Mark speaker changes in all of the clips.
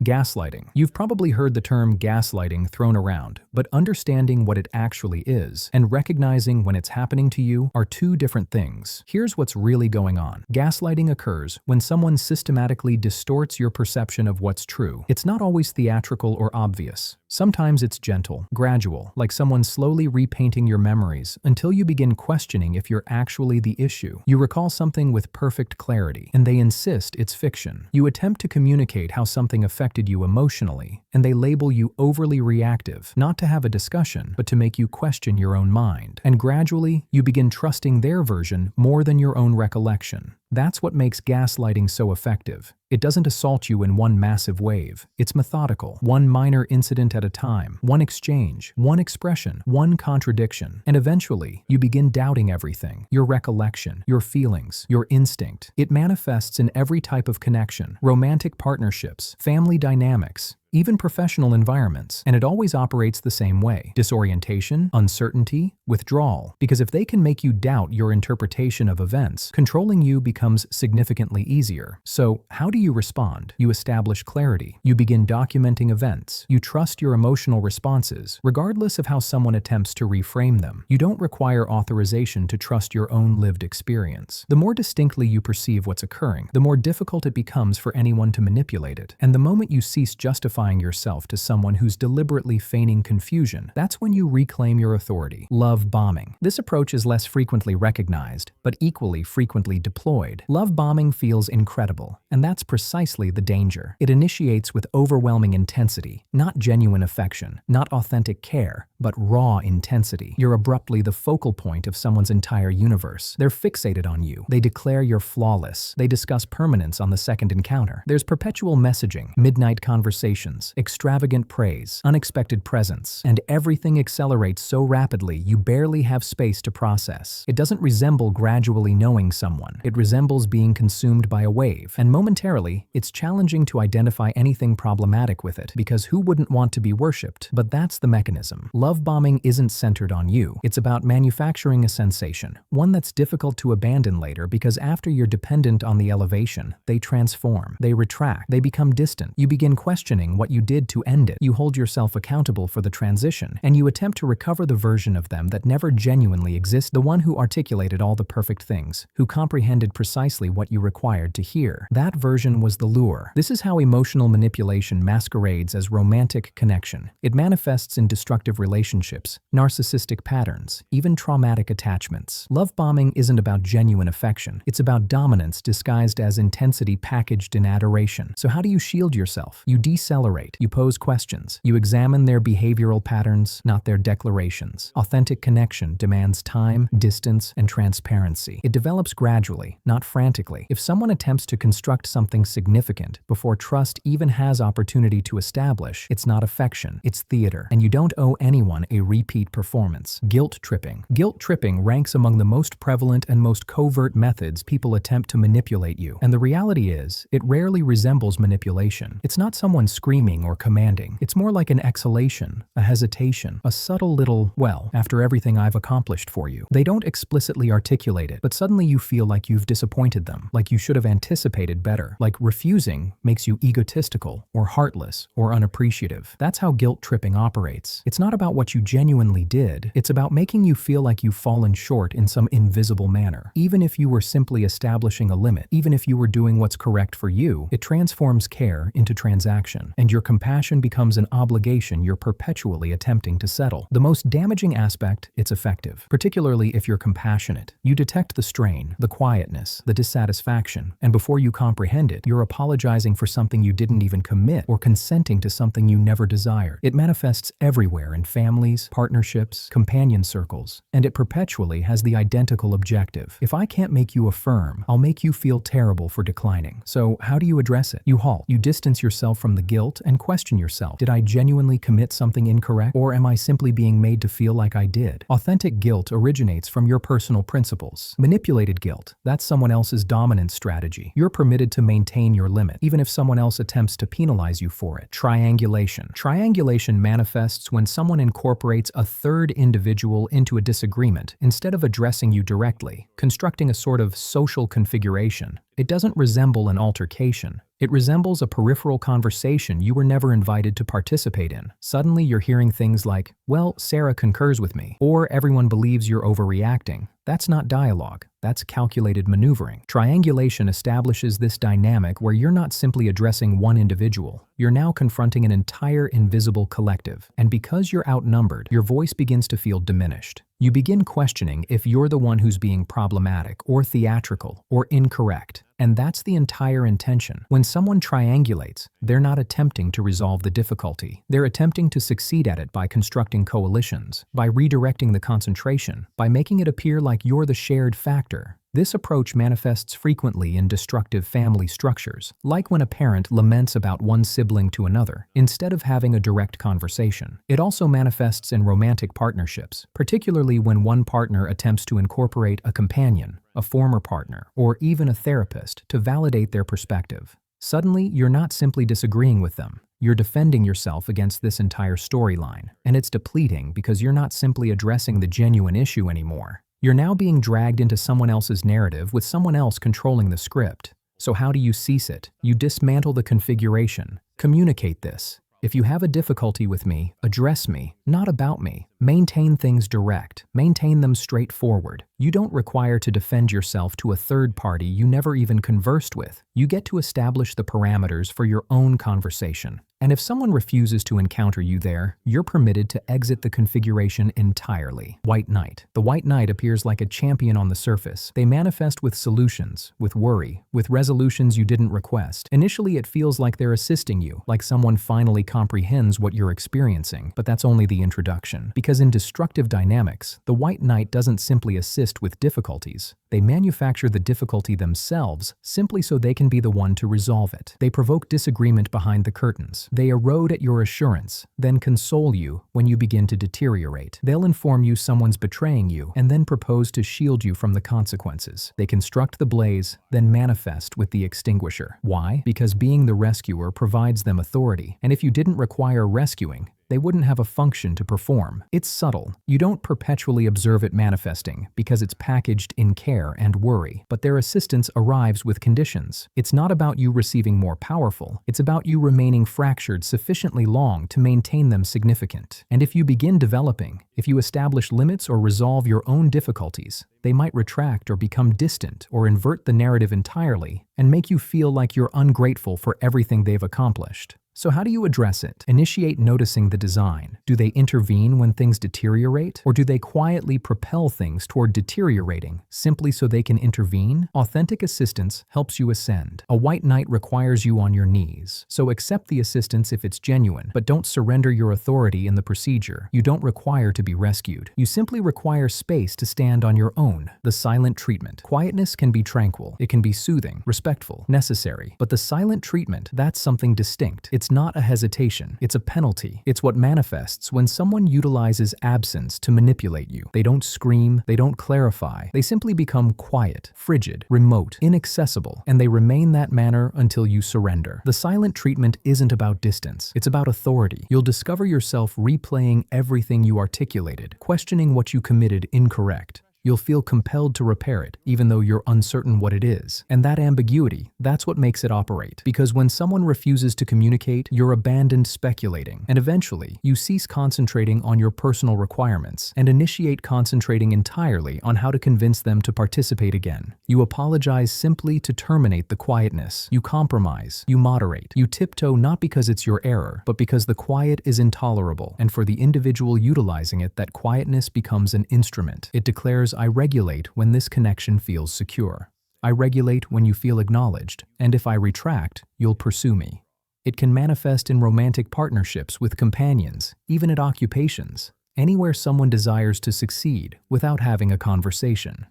Speaker 1: Gaslighting. You've probably heard the term gaslighting thrown around, but understanding what it actually is and recognizing when it's happening to you are two different things. Here's what's really going on. Gaslighting occurs when someone systematically distorts your perception of what's true. It's not always theatrical or obvious. Sometimes it's gentle, gradual, like someone slowly repainting your memories until you begin questioning if you're actually the issue. You recall something with perfect clarity, and they insist it's fiction. You attempt to communicate how something affected you emotionally, and they label you overly reactive, not to have a discussion, but to make you question your own mind. And gradually, you begin trusting their version more than your own recollection. That's what makes gaslighting so effective. It doesn't assault you in one massive wave. It's methodical, one minor incident at a time, one exchange, one expression, one contradiction. And eventually, you begin doubting everything: your recollection, your feelings, your instinct. It manifests in every type of connection: romantic partnerships, family dynamics, even professional environments, and it always operates the same way: disorientation, uncertainty, withdrawal. Because if they can make you doubt your interpretation of events, controlling you becomes significantly easier. So, how do you respond? You establish clarity. You begin documenting events. You trust your emotional responses, regardless of how someone attempts to reframe them. You don't require authorization to trust your own lived experience. The more distinctly you perceive what's occurring, the more difficult it becomes for anyone to manipulate it. And the moment you cease justifying yourself to someone who's deliberately feigning confusion, that's when you reclaim your authority. Love bombing. This approach is less frequently recognized, but equally frequently deployed. Love bombing feels incredible, and that's precisely the danger. It initiates with overwhelming intensity, not genuine affection, not authentic care, but raw intensity. You're abruptly the focal point of someone's entire universe. They're fixated on you. They declare you're flawless. They discuss permanence on the second encounter. There's perpetual messaging, midnight conversations, extravagant praise, unexpected presence, and everything accelerates so rapidly you barely have space to process. It doesn't resemble gradually knowing someone. It resembles being consumed by a wave, and momentarily, it's challenging to identify anything problematic with it, because who wouldn't want to be worshipped? But that's the mechanism. Love bombing isn't centered on you. It's about manufacturing a sensation, one that's difficult to abandon later, because after you're dependent on the elevation, they transform, they retract, they become distant. You begin questioning what you did to end it. You hold yourself accountable for the transition, and you attempt to recover the version of them that never genuinely exists, the one who articulated all the perfect things, who comprehended precisely what you required to hear. That version was the lure. This is how emotional manipulation masquerades as romantic connection. It manifests in destructive relationships, narcissistic patterns, even traumatic attachments. Love bombing isn't about genuine affection. It's about dominance disguised as intensity packaged in adoration. So how do you shield yourself? You decelerate. You pose questions. You examine their behavioral patterns, not their declarations. Authentic connection demands time, distance, and transparency. It develops gradually, not frantically. If someone attempts to construct something significant before trust even has opportunity to establish, it's not affection, it's theater. And you don't owe anyone a repeat performance. Guilt tripping. Guilt tripping ranks among the most prevalent and most covert methods people attempt to manipulate you. And the reality is, it rarely resembles manipulation. It's not someone screaming or commanding. It's more like an exhalation, a hesitation, a subtle little, well, after everything I've accomplished for you. They don't explicitly articulate it, but suddenly you feel like you've disappointed them, like you should have anticipated better, like refusing makes you egotistical or heartless or unappreciative. That's how guilt tripping operates. It's not about what you genuinely did. It's about making you feel like you've fallen short in some invisible manner. Even if you were simply establishing a limit, even if you were doing what's correct for you, it transforms care into transaction, and your compassion becomes an obligation you're perpetually attempting to settle. The most damaging aspect, it's effective, particularly if you're compassionate. You detect the strain, the quietness, the dissatisfaction, and before you comprehend it, you're apologizing for something you didn't even commit or consenting to something you never desired. It manifests everywhere in families, partnerships, companion circles, and it perpetually has the identical objective. If I can't make you affirm, I'll make you feel terrible for declining. So how do you address it? You halt. You distance yourself from the guilt and question yourself. Did I genuinely commit something incorrect, or am I simply being made to feel like I did? Authentic guilt originates from your personal principles. Manipulated guilt, that's someone else's dominance strategy. You're permitted to maintain your limit, even if someone else attempts to penalize you for it. Triangulation. Triangulation manifests when someone incorporates a third individual into a disagreement instead of addressing you directly, constructing a sort of social configuration. It doesn't resemble an altercation. It resembles a peripheral conversation you were never invited to participate in. Suddenly you're hearing things like, "Well, Sarah concurs with me," or "Everyone believes you're overreacting." That's not dialogue, that's calculated maneuvering. Triangulation establishes this dynamic where you're not simply addressing one individual, you're now confronting an entire invisible collective. And because you're outnumbered, your voice begins to feel diminished. You begin questioning if you're the one who's being problematic or theatrical or incorrect. And that's the entire intention. When someone triangulates, they're not attempting to resolve the difficulty. They're attempting to succeed at it by constructing coalitions, by redirecting the concentration, by making it appear like you're the shared factor. This approach manifests frequently in destructive family structures, like when a parent laments about one sibling to another, instead of having a direct conversation. It also manifests in romantic partnerships, particularly when one partner attempts to incorporate a companion, a former partner, or even a therapist to validate their perspective. Suddenly, you're not simply disagreeing with them. You're defending yourself against this entire storyline, and it's depleting because you're not simply addressing the genuine issue anymore. You're now being dragged into someone else's narrative with someone else controlling the script. So how do you cease it? You dismantle the configuration. Communicate this. If you have a difficulty with me, address me, not about me. Maintain things direct. Maintain them straightforward. You don't require to defend yourself to a third party you never even conversed with. You get to establish the parameters for your own conversation. And if someone refuses to encounter you there, you're permitted to exit the configuration entirely. White Knight. The White Knight appears like a champion on the surface. They manifest with solutions, with worry, with resolutions you didn't request. Initially, it feels like they're assisting you, like someone finally comprehends what you're experiencing, but that's only the introduction. Because in destructive dynamics, the White Knight doesn't simply assist with difficulties. They manufacture the difficulty themselves simply so they can be the one to resolve it. They provoke disagreement behind the curtains. They erode at your assurance, then console you when you begin to deteriorate. They'll inform you someone's betraying you and then propose to shield you from the consequences. They construct the blaze, then manifest with the extinguisher. Why? Because being the rescuer provides them authority, and if you didn't require rescuing, they wouldn't have a function to perform. It's subtle. You don't perpetually observe it manifesting because it's packaged in care and worry, but their assistance arrives with conditions. It's not about you receiving more powerful, it's about you remaining fractured sufficiently long to maintain them significant. And if you begin developing, if you establish limits or resolve your own difficulties, they might retract or become distant or invert the narrative entirely and make you feel like you're ungrateful for everything they've accomplished. So how do you address it? Initiate noticing the design. Do they intervene when things deteriorate? Or do they quietly propel things toward deteriorating simply so they can intervene? Authentic assistance helps you ascend. A White Knight requires you on your knees. So accept the assistance if it's genuine, but don't surrender your authority in the procedure. You don't require to be rescued. You simply require space to stand on your own. The silent treatment. Quietness can be tranquil. It can be soothing, respectful, necessary. But the silent treatment, that's something distinct. It's not a hesitation, it's a penalty. It's what manifests when someone utilizes absence to manipulate you. They don't scream, they don't clarify, they simply become quiet, frigid, remote, inaccessible, and they remain that manner until you surrender. The silent treatment isn't about distance, it's about authority. You'll discover yourself replaying everything you articulated, questioning what you committed incorrect. You'll feel compelled to repair it, even though you're uncertain what it is. And that ambiguity, that's what makes it operate. Because when someone refuses to communicate, you're abandoned speculating. And eventually, you cease concentrating on your personal requirements and initiate concentrating entirely on how to convince them to participate again. You apologize simply to terminate the quietness. You compromise. You moderate. You tiptoe not because it's your error, but because the quiet is intolerable. And for the individual utilizing it, that quietness becomes an instrument. It declares, I regulate when this connection feels secure. I regulate when you feel acknowledged, and if I retract, you'll pursue me. It can manifest in romantic partnerships with companions, even at occupations, anywhere someone desires to succeed without having a conversation.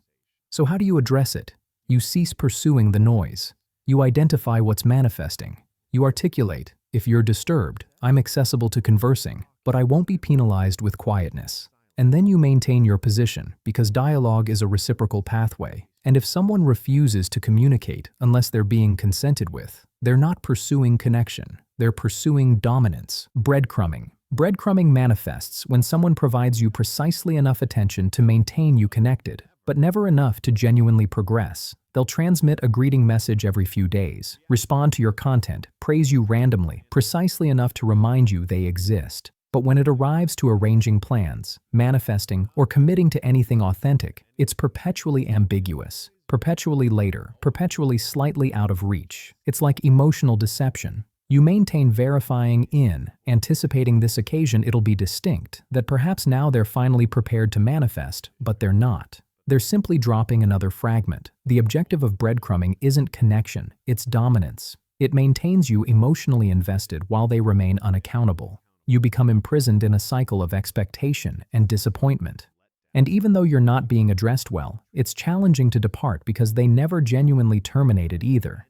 Speaker 1: So how do you address it? You cease pursuing the noise. You identify what's manifesting. You articulate, if you're disturbed, I'm accessible to conversing, but I won't be penalized with quietness. And then you maintain your position, because dialogue is a reciprocal pathway. And if someone refuses to communicate unless they're being consented with, they're not pursuing connection, they're pursuing dominance. Breadcrumbing. Breadcrumbing manifests when someone provides you precisely enough attention to maintain you connected, but never enough to genuinely progress. They'll transmit a greeting message every few days, respond to your content, praise you randomly, precisely enough to remind you they exist. But when it arrives to arranging plans, manifesting, or committing to anything authentic, it's perpetually ambiguous, perpetually later, perpetually slightly out of reach. It's like emotional deception. You maintain verifying in, anticipating this occasion it'll be distinct, that perhaps now they're finally prepared to manifest, but they're not. They're simply dropping another fragment. The objective of breadcrumbing isn't connection, it's dominance. It maintains you emotionally invested while they remain unaccountable. You become imprisoned in a cycle of expectation and disappointment. And even though you're not being addressed well, it's challenging to depart because they never genuinely terminated either.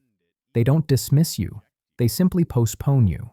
Speaker 1: They don't dismiss you, they simply postpone you.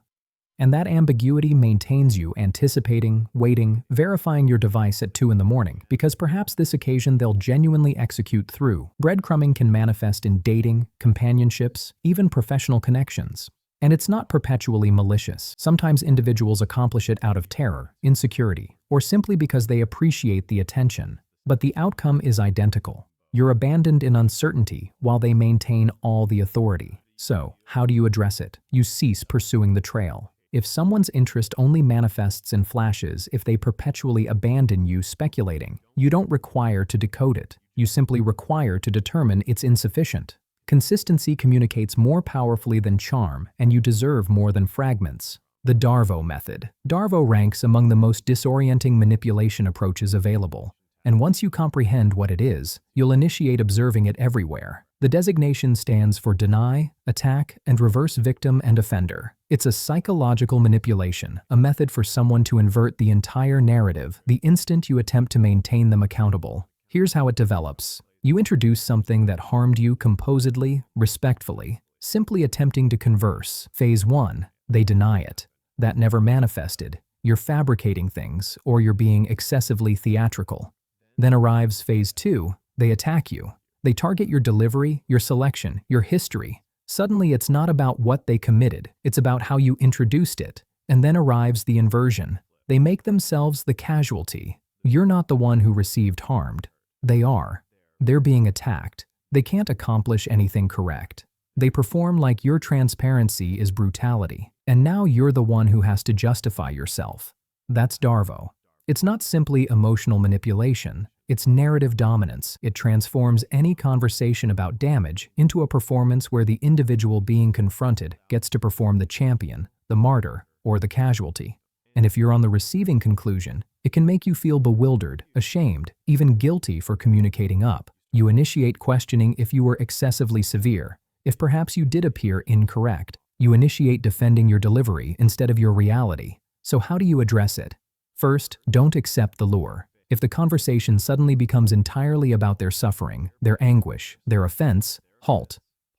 Speaker 1: And that ambiguity maintains you anticipating, waiting, verifying your device at 2 in the morning, because perhaps this occasion they'll genuinely execute through. Breadcrumbing can manifest in dating, companionships, even professional connections. And it's not perpetually malicious. Sometimes individuals accomplish it out of terror, insecurity, or simply because they appreciate the attention. But the outcome is identical. You're abandoned in uncertainty while they maintain all the authority. So, how do you address it? You cease pursuing the trail. If someone's interest only manifests in flashes, if they perpetually abandon you speculating, you don't require to decode it. You simply require to determine it's insufficient. Consistency communicates more powerfully than charm, and you deserve more than fragments. The DARVO method. DARVO ranks among the most disorienting manipulation approaches available. And once you comprehend what it is, you'll initiate observing it everywhere. The designation stands for deny, attack, and reverse victim and offender. It's a psychological manipulation, a method for someone to invert the entire narrative the instant you attempt to maintain them accountable. Here's how it develops. You introduce something that harmed you composedly, respectfully, simply attempting to converse. Phase 1, they deny it. That never manifested. You're fabricating things, or you're being excessively theatrical. Then arrives Phase 2, they attack you. They target your delivery, your selection, your history. Suddenly it's not about what they committed, it's about how you introduced it. And then arrives the inversion. They make themselves the casualty. You're not the one who received harmed. They are. They're being attacked. They can't accomplish anything correct. They perform like your transparency is brutality. And now you're the one who has to justify yourself. That's DARVO. It's not simply emotional manipulation. It's narrative dominance. It transforms any conversation about damage into a performance where the individual being confronted gets to perform the champion, the martyr, or the casualty. And if you're on the receiving conclusion, it can make you feel bewildered, ashamed, even guilty for communicating up. You initiate questioning if you were excessively severe, if perhaps you did appear incorrect. You initiate defending your delivery instead of your reality. So how do you address it? First, don't accept the lure. If the conversation suddenly becomes entirely about their suffering, their anguish, their offense, halt.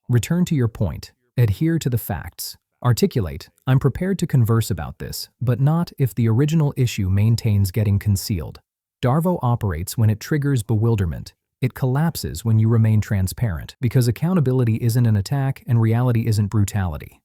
Speaker 1: Return to your point. Adhere to the facts. Articulate, I'm prepared to converse about this, but not if the original issue maintains getting concealed. DARVO operates when it triggers bewilderment. It collapses when you remain transparent, because accountability isn't an attack and reality isn't brutality.